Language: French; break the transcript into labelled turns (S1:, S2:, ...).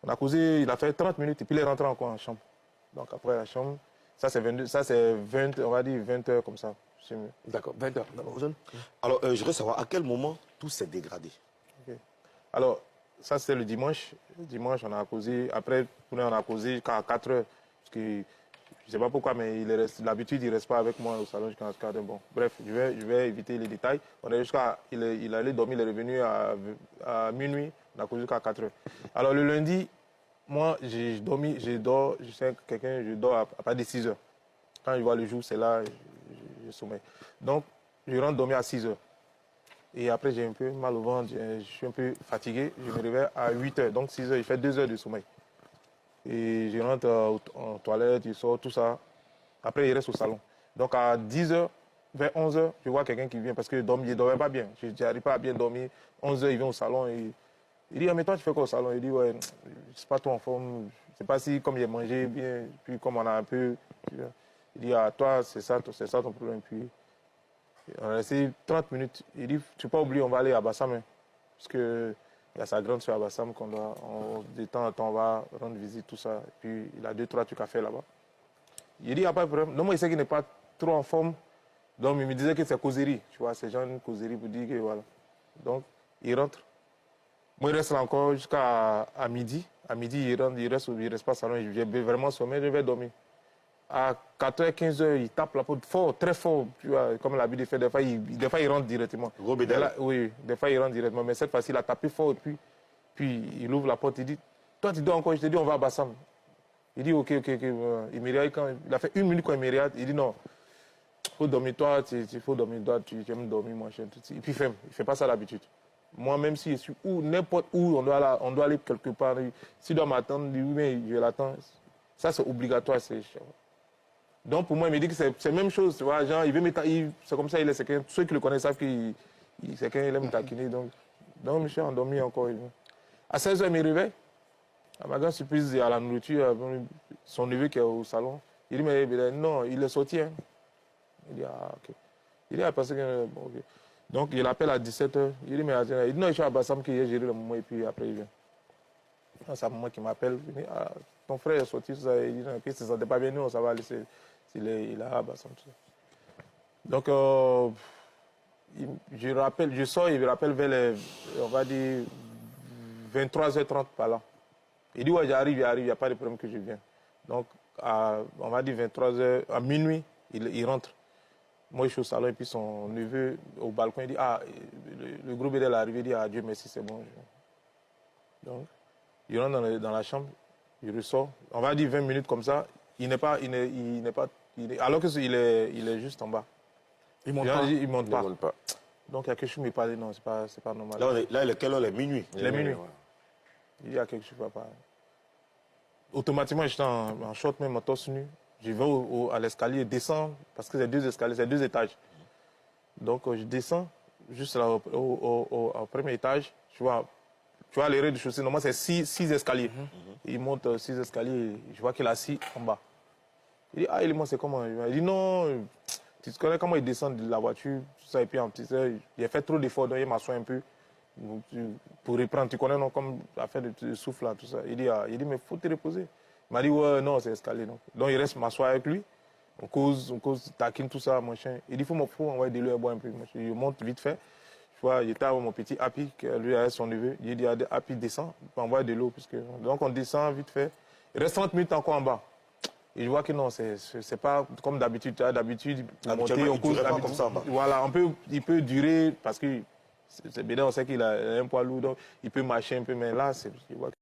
S1: On a causé, il a fait 30 minutes et puis il est rentré encore en chambre. Donc après la chambre, ça c'est 20, on va dire 20 heures comme ça.
S2: D'accord, 20 heures. Alors, je voudrais savoir à quel moment tout s'est dégradé.
S1: Okay. Alors, ça c'est le dimanche. Le dimanche, on a causé, après, on a causé jusqu'à 4 heures. Parce que, je ne sais pas pourquoi, mais l'habitude, il ne reste pas avec moi au salon jusqu'à 4 heures. Bon, bref, je vais éviter les détails. On est il allait dormir, il est revenu à minuit, on a causé jusqu'à 4 heures. Alors, le lundi, moi, je dors à partir de 6 heures. Quand je vois le jour, c'est là, je sommeille. Donc, je rentre dormir à 6 heures. Et après, j'ai un peu mal au ventre, je suis un peu fatigué. Je me réveille à 8 heures, donc 6 heures, il fait 2 heures de sommeil. Et je rentre en toilette, je sors, tout ça. Après, il reste au salon. Donc, à 10 heures, vers 11 heures, je vois quelqu'un qui vient parce que je ne dormais pas bien. Je n'arrive pas à bien dormir. 11 heures, il vient au salon et il dit, ah, mais toi, tu fais quoi au salon? Il dit, ouais, je ne suis pas trop en forme. Je ne sais pas si, comme il a mangé bien, puis comme on a un peu. Il dit, ah, toi, c'est ça ton problème. Puis, on a resté 30 minutes. Il dit, tu ne peux pas oublier, on va aller à Bassam. Hein, parce qu'il y a sa grande soeur à Bassam qu'on doit, de temps en temps, on va rendre visite, tout ça. Et puis, il a 2-3 trucs à faire là-bas. Il dit, il n'y a pas de problème. Non, moi, il sait qu'il n'est pas trop en forme. Donc, il me disait que c'est causerie. Tu vois, c'est genre une causerie pour dire que voilà. Donc, il rentre. Moi, il reste là encore jusqu'à midi. À midi, il reste pas au salon. J'ai vraiment sommeil, je vais dormir. À 4h, 15h, il tape la porte fort, très fort, tu vois, comme l'habitude de faire. Des fois, il rentre directement. Oui, des fois, il rentre directement. Mais cette fois-ci, il a tapé fort, puis il ouvre la porte, il dit, toi, tu dors encore? Je te dis, on va à Bassam. Il dit, ok. Il me regarde, il a fait 1 minute quand il me regarde, il dit, non, il faut dormir, toi, il faut dormir, toi, tu aimes dormir, moi, tout. Et puis, il ne fait pas ça d'habitude. Moi, même si je suis n'importe où, on doit aller quelque part, s'il doit m'attendre, oui, mais je l'attends. Ça, c'est obligatoire, c'est chiant. Donc, pour moi, il me dit que c'est la même chose, tu vois, genre, c'est comme ça, il est quelqu'un, ceux qui le connaissent savent qu'il aime taquiner, donc je suis endormi encore. À 16h, il me réveille, à ma grande surprise, à la nourriture, son neveu qui est au salon, il dit, mais non, il est sorti, hein. Il dit, ah, ok. Il dit, ah, parce que, bon, ok. Donc, il appelle à 17h, il dit, mais il dit, non, je suis à Bassam qui a géré le moment, et puis après, il vient. C'est un moment qui m'appelle, il dit, ah, ton frère est sorti, ça, il dit, non, puis ça ne s'est pas bien, nous, ça va laisser. Il est à Bassam, tout ça. Donc, je sors, il me rappelle vers les, on va dire, 23h30 par là. Il dit, ouais, j'arrive, il n'y a pas de problème que je viens. Donc, on va dire 23h, à minuit, il rentre. Moi, je suis au salon, et puis son neveu, au balcon, il dit, ah, le gros bébé est arrivé, il dit, ah, Dieu merci, c'est bon. Donc, il rentre dans la chambre, il ressort. On va dire 20 minutes comme ça, alors qu'il est juste en bas.
S2: Il ne monte pas.
S1: Donc, il y a quelque chose qui me parle, non, c'est pas normal.
S2: Là, il est quelle heure? Les minuit.
S1: Les minuit. Ouais. Il y a quelque chose qui ne va pas. Automatiquement, j'étais en short, même en torse nu. Je vais à l'escalier, descends, parce que c'est 2 escaliers, c'est 2 étages. Donc, je descends, juste là, au premier étage, tu vois les rez-de-chaussée, normalement, c'est 6 escaliers. Il monte 6 escaliers, je vois qu'il est assis en bas. Il dit, ah, il c'est comment? Il dit, non, tu te connais comment il descend de la voiture, tout ça, et puis en petit, il a fait trop d'efforts, donc il m'assoit un peu pour reprendre. Tu connais, non, comme l'affaire de souffle, là, tout ça. Il dit, mais il faut te reposer. Il m'a dit, ouais, non, c'est escalier. Donc il reste m'asseoir avec lui, on cause, taquine, tout ça, machin. Il dit, faut envoyer de l'eau à boire un peu. Je monte vite fait. Tu vois, j'étais avec mon petit Happy, lui avec son neveu. Il dit, Happy, descend, on envoie de l'eau. Donc on descend vite fait. Il reste 30 minutes encore en bas. Et je vois que non, c'est pas comme d'habitude. D'habitude, monter, on cause comme ça. Voilà, il peut durer parce que c'est bien, on sait qu'il a un poids lourd, donc il peut marcher un peu, mais là, je vois que